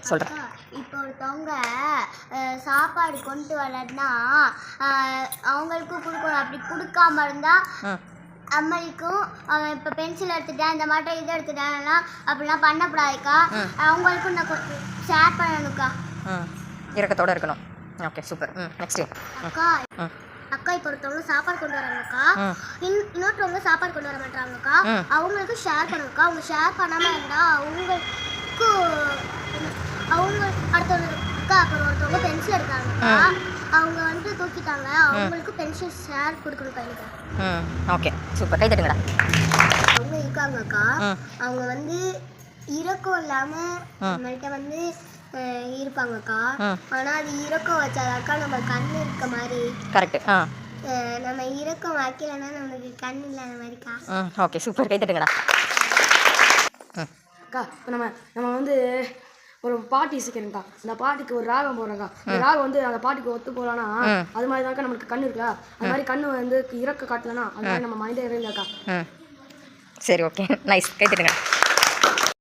சொல்கிறேன். இப்போ ஒருத்தவங்க சாப்பாடு கொண்டு வரலன்னா அவங்களுக்கும் கொடுக்கணும். அப்படி கொடுக்காம இருந்தால் அம்மளுக்கும் அவன் இப்போ பென்சில் எடுத்துட்டேன், இந்த மாதிரி இதை எடுத்துட்டேன்னா அப்படிலாம் பண்ணக்கூடாதுக்கா. அவங்களுக்கும் நான் ஷேர் பண்ணணுக்கா. இறக்கத்தோடு இருக்கணும். Okay, super. நெக்ஸ்ட் அக்கா அக்கா இப்போ ஒருத்தவங்க சாப்பாடு கொண்டு வராங்கக்கா, இன்னொருத்தவங்க சாப்பாடு கொண்டு வர மாட்டாங்கக்கா. அவங்களுக்கும் ஷேர் பண்ணுங்கக்கா. அவங்க ஷேர் பண்ணாமல் இருந்தால் அவங்க அடுத்தவங்கக்கா அப்புறம் ஒருத்தவங்க பென்சில் எடுத்தாங்கக்கா, அவங்க வந்துட்டு தூக்கிட்டாங்க. அவங்களுக்கு பென்சில் ஷேர் கொடுக்கணுக்கா எனக்கு. Okay, super. கை தட்டுங்கடா. அவங்க இருக்காங்கக்கா, அவங்க வந்து இரக்கம் இல்லாமல் நம்மள்கிட்ட வந்து இருப்பாங்கக்கா. ஆனால் அது இரக்கம் வச்சாதாக்கா நம்ம கண் இருக்க மாதிரி. கரெக்ட். நம்ம இரக்கம் வைக்கலைன்னா நம்மளுக்கு கண் இல்லாத மாதிரிக்கா. Okay, super. கை தட்டுங்கடா. அக்கா இப்போ நம்ம வந்து ஒரு பாட்டு இசைக்கணும்க்கா. அந்த பாட்டுக்கு ஒரு ராகம் போடுறோம்க்கா. அந்த ராகம் வந்து அந்த பாட்டுக்கு ஒத்து போகலான்னா அது மாதிரி தான்க்கா நம்மளுக்கு கண் இருக்குல்ல, அது மாதிரி கண் வந்து இறக்க காட்டலன்னா அது மாதிரி நம்ம மனித இல்லைக்கா. சரி, ஓகே, நைஸ். கை தட்டுங்க.